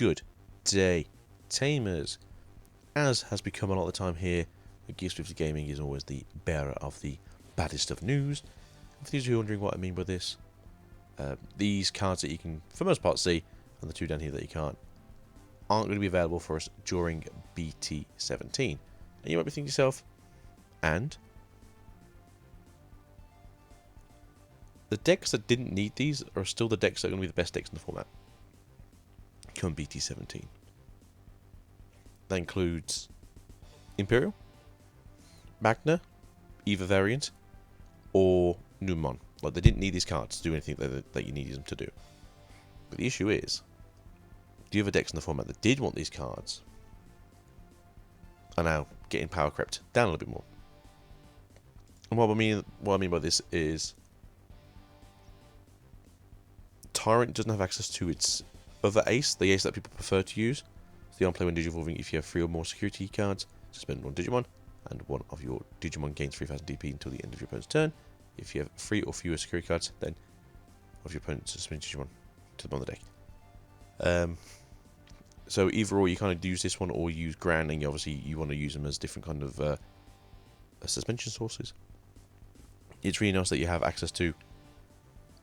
Good day, Tamers. As has become a lot of the time here, Gears 50 Gaming is always the bearer of the baddest of news. And for those who are wondering what I mean by this, these cards that you can, for the most part, see, and the two down here that you can't, aren't going to be available for us during BT17. And you might be thinking to yourself, and? The decks that didn't need these are still the decks that are going to be the best decks in the format. Come BT17. That includes Imperial, Magna, either variant, or Numon. Like, they didn't need these cards to do anything that you needed them to do. But the issue is, the other decks in the format that did want these cards are now getting power crept down a little bit more. And what I mean by this is, Tyrant doesn't have access to its other ace, the ace that people prefer to use. It's the on-play when digivolving. If you have 3 or more security cards, suspend one Digimon, and one of your Digimon gains 3000 DP until the end of your opponent's turn. If you have 3 or fewer security cards, then one of your opponent's suspended Digimon to the bottom of the deck. So either or, you kind of use this one, or use Grand, and obviously you want to use them as different kind of suspension sources. It's really nice that you have access to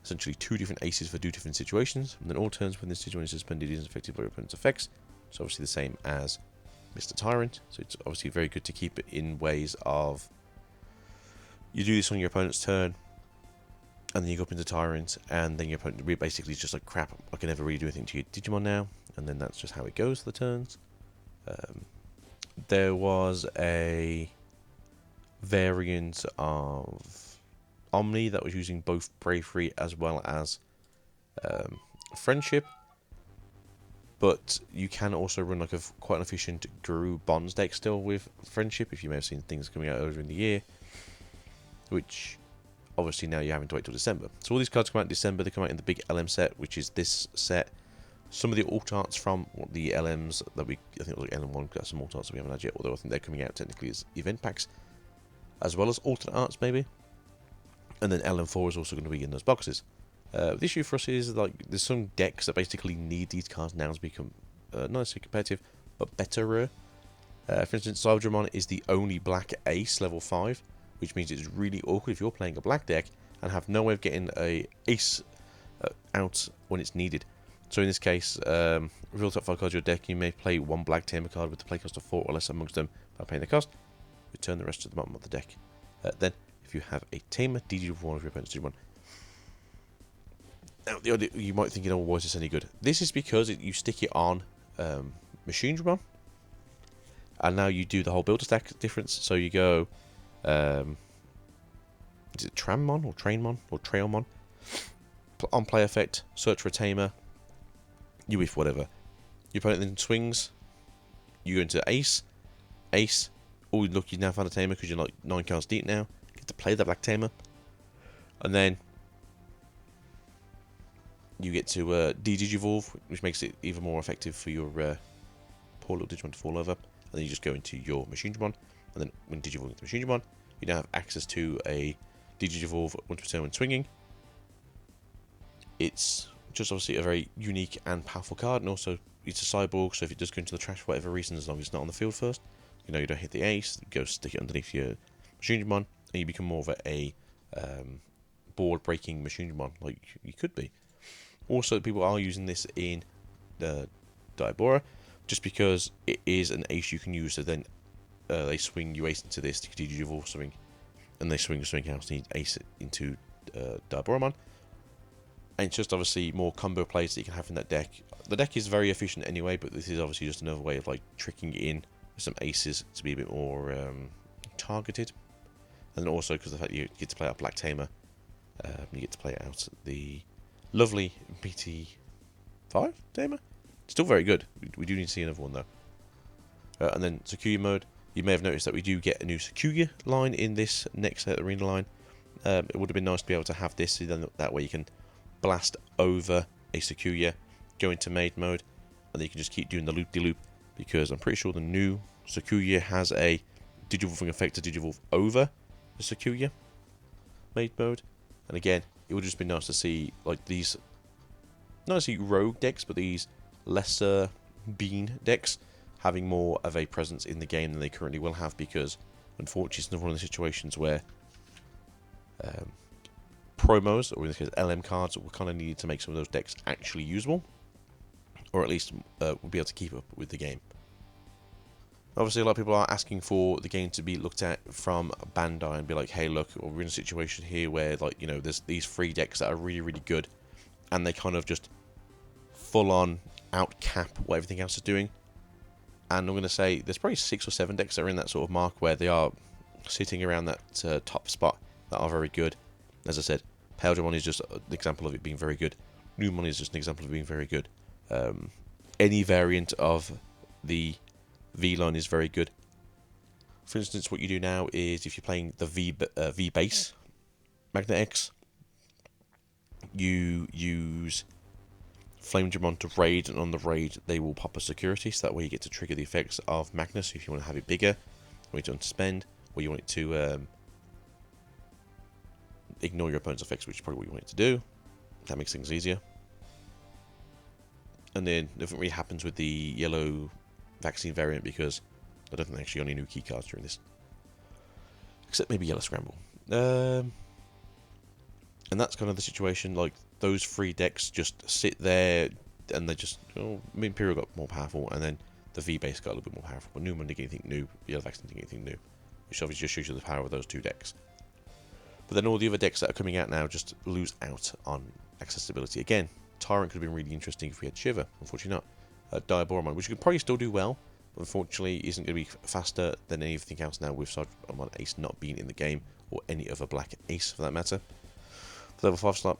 essentially 2 different aces for 2 different situations, and then all turns when this Digimon is suspended, it is affected by your opponent's effects. It's obviously the same as Mr. Tyrant, so it's obviously very good to keep it in ways of, you do this on your opponent's turn, and then you go up into Tyrant, and then your opponent basically is just like, crap, I can never really do anything to your Digimon now, and then that's just how it goes for the turns. There was a variant of Omni that was using both Bravery as well as Friendship, but you can also run like quite an efficient Guru Bonds deck still with Friendship, if you may have seen things coming out earlier in the year, which obviously now you're having to wait till December. So all these cards come out in December. They come out in the big LM set, which is this set. Some of the alt arts from the LMs that I think it was like LM1, got some alt arts that we haven't had yet, although I think they're coming out technically as event packs, as well as alternate arts maybe. And then LM4 is also going to be in those boxes. The issue for us is, like, there's some decks that basically need these cards now to become not necessarily competitive, but better. For instance, Cyberdramon is the only black ace level 5, which means it's really awkward if you're playing a black deck and have no way of getting a ace out when it's needed. So in this case, reveal top 5 cards of your deck. You may play 1 black Tamer card with the play cost of 4 or less amongst them by paying the cost. Return the rest to the bottom of the deck. Then, if you have a Tamer, DG with one of your opponent's Digimon. Now, you might think, why is this any good? This is because you stick it on Machine Dramon, and now you do the whole builder stack difference. So you go, is it Trammon or Trainmon or Trailmon? On play effect, search for a Tamer, you whiff whatever. Your opponent then swings, you go into Ace, oh look, you now found a Tamer because you're like 9 cards deep now. To play the black Tamer, and then you get to de-digivolve, which makes it even more effective for your poor little Digimon to fall over, and then you just go into your Machine Digimon, and then when digivolving into Machine Digimon, you now have access to a de-digivolve once per turn when swinging. It's just obviously a very unique and powerful card, and also it's a cyborg, so if it does go into the trash for whatever reason, as long as it's not on the field first, you don't hit the ace, go stick it underneath your Machine Digimon, and you become more of a board-breaking Machine Digimon, like you could be. Also, people are using this in Diabora, just because it is an ace you can use, so then they swing you ace into this to digivolve something, and they swing something else and you ace it into Diaboramon. And it's just obviously more combo plays that you can have in that deck. The deck is very efficient anyway, but this is obviously just another way of like tricking in some aces to be a bit more targeted. And then also because of the fact you get to play out Black Tamer, you get to play out the lovely BT5 Tamer. Still very good. We do need to see another one though. And then Sakuya mode. You may have noticed that we do get a new Sakuya line in this next arena line. It would have been nice to be able to have this, so then that way you can blast over a Sakuya, go into maid mode, and then you can just keep doing the loop-de-loop, because I'm pretty sure the new Sakuya has a digivolving effect to digivolve over the Sakuya maid mode. And again, it would just be nice to see like these, not necessarily rogue decks, but these lesser Bean decks having more of a presence in the game than they currently will have, because unfortunately it's another one of the situations where promos, or in this case LM cards, will kind of need to make some of those decks actually usable, or at least will be able to keep up with the game. Obviously, a lot of people are asking for the game to be looked at from Bandai and be like, hey, look, we're in a situation here where, like, you know, there's these 3 decks that are really, really good, and they kind of just full-on out-cap what everything else is doing. And I'm going to say there's probably 6 or 7 decks that are in that sort of mark where they are sitting around that top spot that are very good. As I said, Paildramon is just an example of it being very good. Numon is just an example of it being very good. Any variant of the V-line is very good. For instance, what you do now is, if you're playing the V-base Magna X, you use Flamedramon to raid, and on the raid they will pop a security, so that way you get to trigger the effects of Magnus if you want to have it bigger, or you want to spend, or you want it to ignore your opponent's effects, which is probably what you want it to do. That makes things easier. And then nothing really happens with the yellow vaccine variant, because I don't think they actually got any new key cards during this, except maybe Yellow Scramble. And that's kind of the situation. Like, those 3 decks just sit there, and they just, Imperial got more powerful, and then the V-base got a little bit more powerful. But Numon didn't get anything new, Yellow Vaccine didn't get anything new, which obviously just shows you the power of those 2 decks. But then all the other decks that are coming out now just lose out on accessibility. Again, Tyrant could have been really interesting if we had Shiver. Unfortunately not. Diaboromon, which you could probably still do well, but unfortunately isn't going to be faster than anything else now, with Sargmon Ace not being in the game, or any other black ace for that matter. For level 5 slot,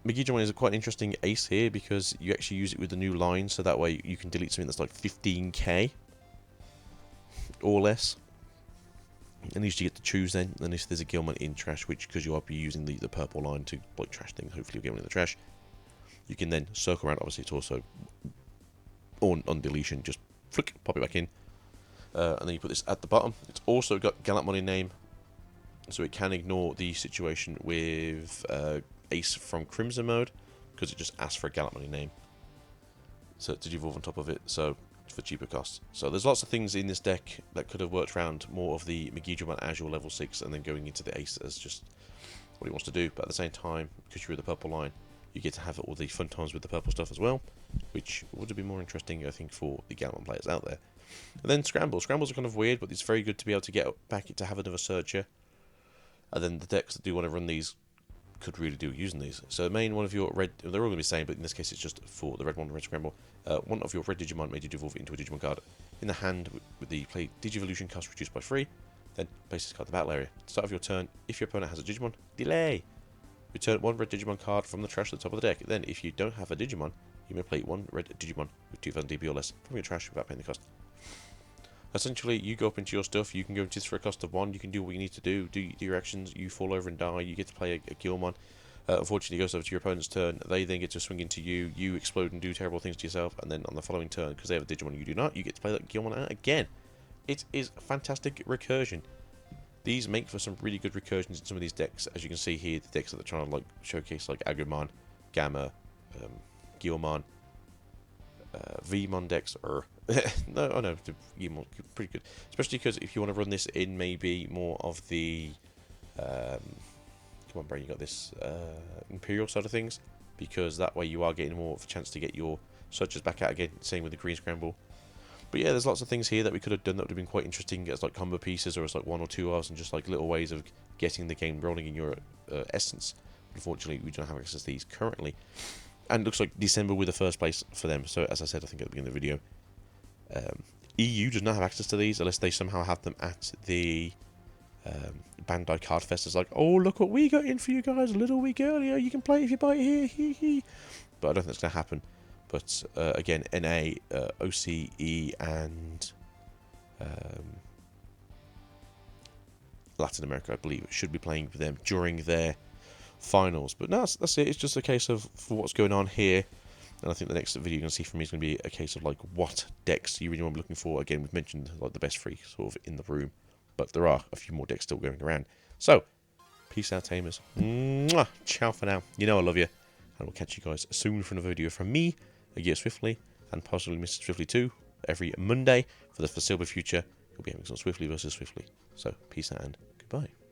Megidramon is a quite interesting ace here, because you actually use it with the new line, so that way you can delete something that's like 15k or less. And you get to choose then, and if there's a Gilmon in trash, which, because you are using the purple line to like trash things, hopefully you'll get one in the trash, you can then circle around. Obviously it's also on deletion, just flick, pop it back in, and then you put this at the bottom. It's also got Gallantmon in name, so it can ignore the situation with Ace from Crimson mode, because it just asks for a Gallantmon in name, so to devolve on top of it, so for cheaper costs. So there's lots of things in this deck that could have worked around more of the Megidramon as your level 6, and then going into the Ace as just what he wants to do. But at the same time, because you're with the purple line, you get to have all the fun times with the purple stuff as well, which would have been more interesting, I think, for the Gallantmon players out there. And then Scrambles. Scrambles are kind of weird, but it's very good to be able to get back to have another searcher. And then the decks that do want to run these could really do using these. So main one of your red, they're all going to be the same, but in this case it's just for the red one, red Scramble. One of your red Digimon made you devolve into a Digimon card in the hand with the play Digivolution cost reduced by 3. Then place this card in the battle area. Start of your turn, if your opponent has a Digimon, delay. Return 1 red Digimon card from the trash to the top of the deck. Then, if you don't have a Digimon, you may play 1 red Digimon with 2000 DP or less from your trash without paying the cost. Essentially, you go up into your stuff, you can go into this for a cost of 1, you can do what you need to do your actions, you fall over and die, you get to play a Gilmon. Unfortunately, it goes over to your opponent's turn, they then get to swing into you, you explode and do terrible things to yourself, and then on the following turn, because they have a Digimon and you do not, you get to play that Gilmon out again. It is fantastic recursion. These make for some really good recursions in some of these decks. As you can see here, the decks that they're trying to like showcase, like Agumon, Gamma, Guilmon, Vmon decks, or no, Guilmon, pretty good. Especially because if you want to run this in maybe more of the, come on, Brain, you got this Imperial side of things, because that way you are getting more of a chance to get your searches back out again. Same with the Green Scramble. But yeah, there's lots of things here that we could have done that would have been quite interesting as like combo pieces, or as like 1 or 2 hours, and just like little ways of getting the game rolling in your essence. Unfortunately, we don't have access to these currently. And it looks like December with the first place for them. So as I said, I think at the beginning of the video, EU does not have access to these unless they somehow have them at the Bandai Card Fest. It's like, oh, look what we got in for you guys a little week earlier. You can play if you buy it here. Hee hee. But I don't think that's going to happen. But again, NA, OCE, and Latin America, I believe, should be playing with them during their finals. But no, that's it. It's just a case of for what's going on here. And I think the next video you're going to see from me is going to be a case of like what decks you really want to be looking for. Again, we've mentioned like the best 3 sort of in the room, but there are a few more decks still going around. So, peace out, Tamers. Mwah! Ciao for now. You know I love you. And we'll catch you guys soon for another video from me, Gear Swiftly, and possibly Mr. Swiftly 2 every Monday for the foreseeable future. We'll be having some Swiftly versus Swiftly. So, peace out and goodbye.